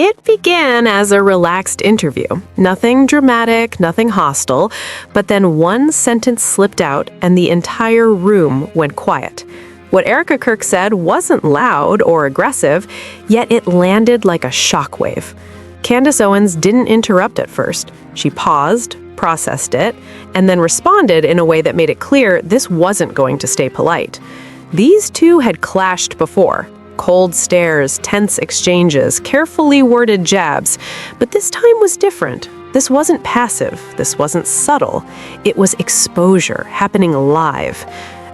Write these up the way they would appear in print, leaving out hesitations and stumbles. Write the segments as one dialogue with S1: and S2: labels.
S1: It began as a relaxed interview. Nothing dramatic, nothing hostile, but then one sentence slipped out and the entire room went quiet. What Erika Kirk said wasn't loud or aggressive, yet it landed like a shockwave. Candace Owens didn't interrupt at first. She paused, processed it, and then responded in a way that made it clear this wasn't going to stay polite. These two had clashed before. Cold stares, tense exchanges, carefully worded jabs. But this time was different. This wasn't passive. This wasn't subtle. It was exposure, happening live.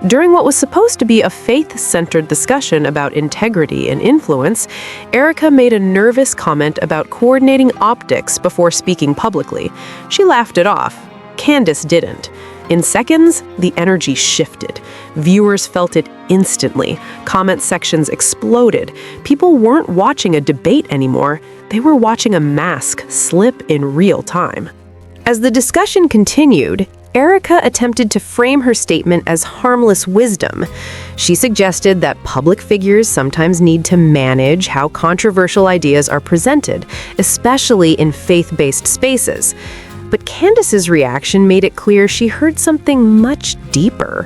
S1: During what was supposed to be a faith-centered discussion about integrity and influence, Erika made a nervous comment about coordinating optics before speaking publicly. She laughed it off. Candace didn't. In seconds, the energy shifted. Viewers felt it instantly. Comment sections exploded. People weren't watching a debate anymore. They were watching a mask slip in real time. As the discussion continued, Erika attempted to frame her statement as harmless wisdom. She suggested that public figures sometimes need to manage how controversial ideas are presented, especially in faith-based spaces. But Candace's reaction made it clear she heard something much deeper.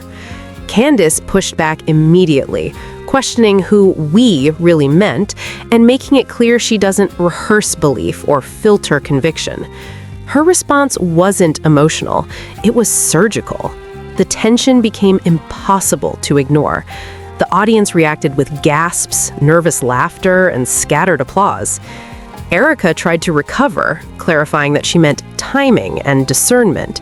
S1: Candace pushed back immediately, questioning who "we" really meant and making it clear she doesn't rehearse belief or filter conviction. Her response wasn't emotional, it was surgical. The tension became impossible to ignore. The audience reacted with gasps, nervous laughter, and scattered applause. Erika tried to recover, clarifying that she meant timing and discernment.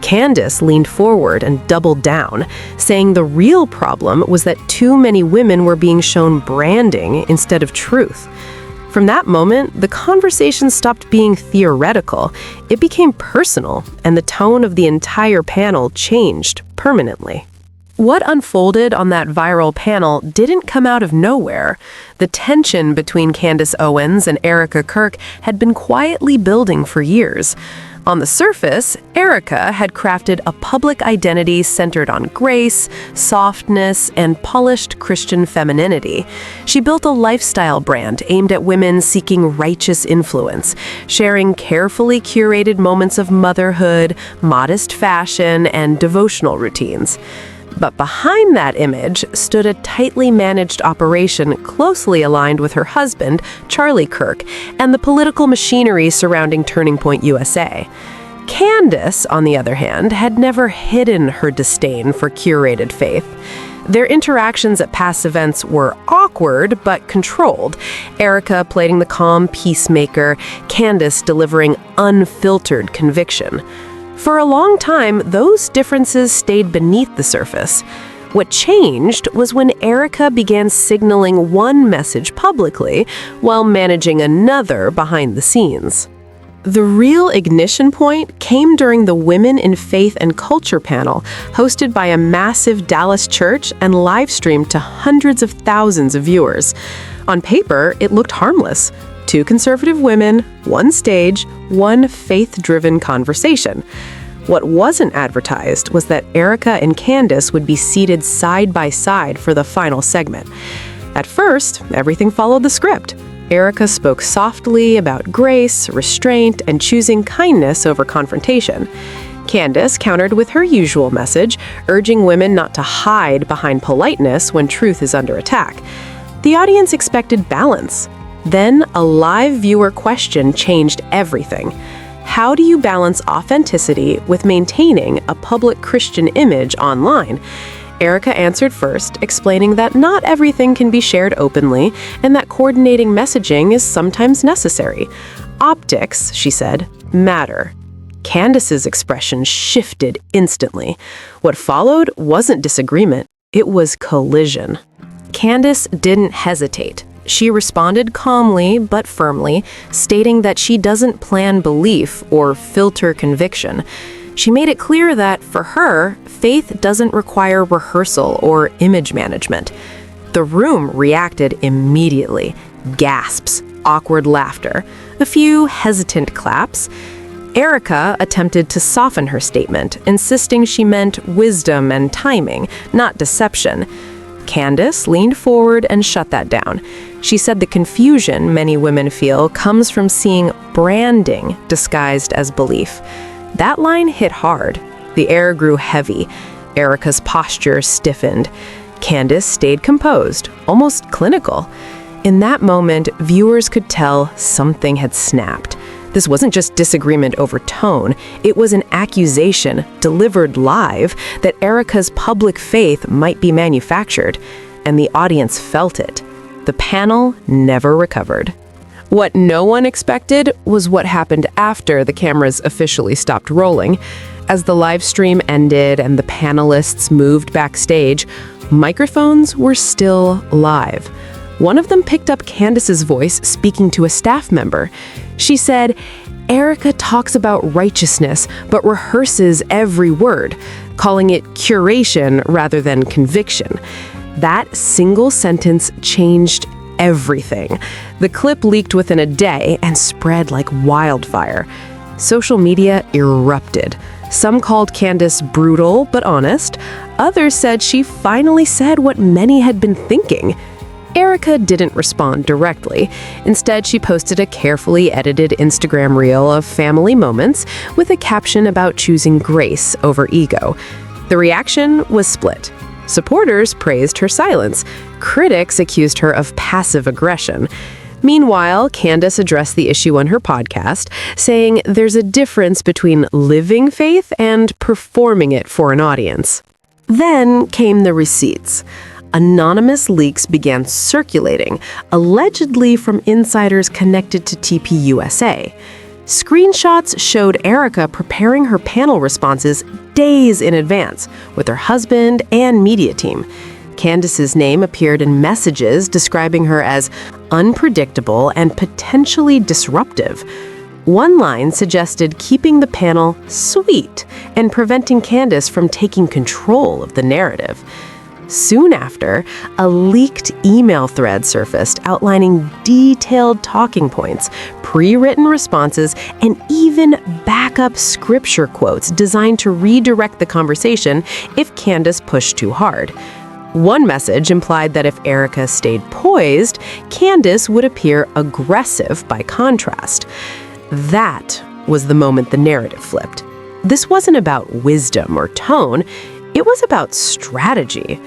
S1: Candace leaned forward and doubled down, saying the real problem was that too many women were being shown branding instead of truth. From that moment, the conversation stopped being theoretical. It became personal, and the tone of the entire panel changed permanently. What unfolded on that viral panel didn't come out of nowhere. The tension between Candace Owens and Erika Kirk had been quietly building for years. On the surface, Erika had crafted a public identity centered on grace, softness, and polished Christian femininity. She built a lifestyle brand aimed at women seeking righteous influence, sharing carefully curated moments of motherhood, modest fashion, and devotional routines. But behind that image stood a tightly managed operation closely aligned with her husband, Charlie Kirk, and the political machinery surrounding Turning Point USA. Candace, on the other hand, had never hidden her disdain for curated faith. Their interactions at past events were awkward but controlled, Erika playing the calm peacemaker, Candace delivering unfiltered conviction. For a long time, those differences stayed beneath the surface. What changed was when Erika began signaling one message publicly while managing another behind the scenes. The real ignition point came during the Women in Faith and Culture panel, hosted by a massive Dallas church and live-streamed to hundreds of thousands of viewers. On paper, it looked harmless. Two conservative women, one stage, one faith-driven conversation. What wasn't advertised was that Erika and Candace would be seated side by side for the final segment. At first, everything followed the script. Erika spoke softly about grace, restraint, and choosing kindness over confrontation. Candace countered with her usual message, urging women not to hide behind politeness when truth is under attack. The audience expected balance. Then, a live viewer question changed everything. How do you balance authenticity with maintaining a public Christian image online? Erika answered first, explaining that not everything can be shared openly and that coordinating messaging is sometimes necessary. Optics, she said, matter. Candace's expression shifted instantly. What followed wasn't disagreement, it was collision. Candace didn't hesitate. She responded calmly but firmly, stating that she doesn't plan belief or filter conviction. She made it clear that, for her, faith doesn't require rehearsal or image management. The room reacted immediately. Gasps, awkward laughter, a few hesitant claps. Erika attempted to soften her statement, insisting she meant wisdom and timing, not deception. Candace leaned forward and shut that down. She said the confusion many women feel comes from seeing branding disguised as belief. That line hit hard. The air grew heavy. Erika's posture stiffened. Candace stayed composed, almost clinical. In that moment, viewers could tell something had snapped. This wasn't just disagreement over tone, it was an accusation, delivered live, that Erika's public faith might be manufactured, and the audience felt it. The panel never recovered. What no one expected was what happened after the cameras officially stopped rolling. As the live stream ended and the panelists moved backstage, microphones were still live. One of them picked up Candace's voice speaking to a staff member. She said, "Erika talks about righteousness, but rehearses every word, calling it curation rather than conviction." That single sentence changed everything. The clip leaked within a day and spread like wildfire. Social media erupted. Some called Candace brutal but honest. Others said she finally said what many had been thinking. Erika didn't respond directly. Instead, she posted a carefully edited Instagram reel of family moments with a caption about choosing grace over ego. The reaction was split. Supporters praised her silence. Critics accused her of passive aggression. Meanwhile, Candace addressed the issue on her podcast, saying there's a difference between living faith and performing it for an audience. Then came the receipts. Anonymous leaks began circulating, allegedly from insiders connected to TPUSA. Screenshots showed Erika preparing her panel responses days in advance with her husband and media team. Candace's name appeared in messages describing her as unpredictable and potentially disruptive. One line suggested keeping the panel sweet and preventing Candace from taking control of the narrative. Soon after, a leaked email thread surfaced outlining detailed talking points, pre-written responses, and even backup scripture quotes designed to redirect the conversation if Candace pushed too hard. One message implied that if Erika stayed poised, Candace would appear aggressive by contrast. That was the moment the narrative flipped. This wasn't about wisdom or tone, it was about strategy.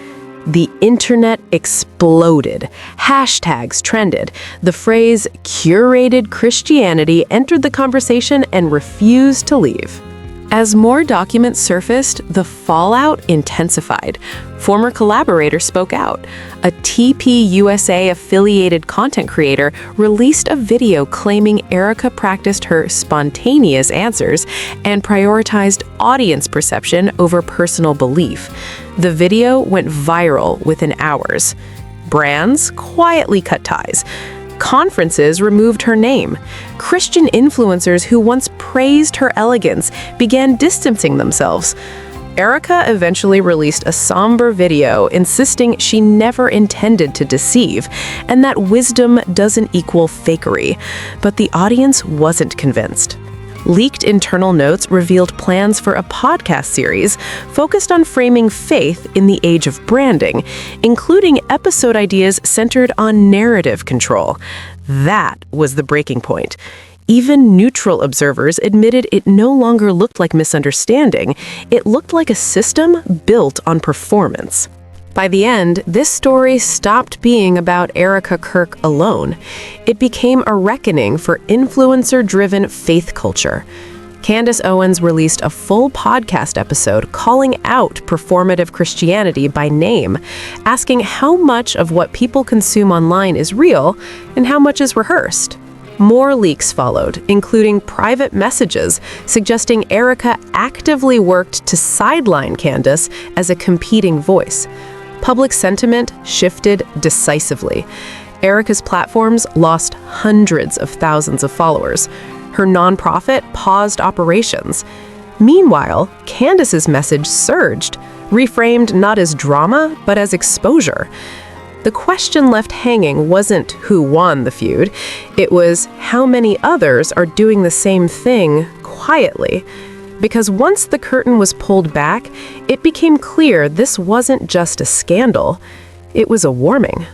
S1: The internet exploded. Hashtags trended. The phrase curated Christianity entered the conversation and refused to leave. As more documents surfaced, the fallout intensified. Former collaborators spoke out. A TPUSA-affiliated content creator released a video claiming Erika practiced her spontaneous answers and prioritized audience perception over personal belief. The video went viral within hours. Brands quietly cut ties. Conferences removed her name. Christian influencers who once praised her elegance began distancing themselves. Erika eventually released a somber video insisting she never intended to deceive and that wisdom doesn't equal fakery. But the audience wasn't convinced. Leaked internal notes revealed plans for a podcast series focused on framing faith in the age of branding, including episode ideas centered on narrative control. That was the breaking point. Even neutral observers admitted it no longer looked like misunderstanding. It looked like a system built on performance. By the end, this story stopped being about Erika Kirk alone. It became a reckoning for influencer-driven faith culture. Candace Owens released a full podcast episode calling out performative Christianity by name, asking how much of what people consume online is real and how much is rehearsed. More leaks followed, including private messages suggesting Erika actively worked to sideline Candace as a competing voice. Public sentiment shifted decisively. Erika's platforms lost hundreds of thousands of followers. Her nonprofit paused operations. Meanwhile, Candace's message surged, reframed not as drama, but as exposure. The question left hanging wasn't who won the feud. It was how many others are doing the same thing quietly. Because once the curtain was pulled back, it became clear this wasn't just a scandal. It was a warming.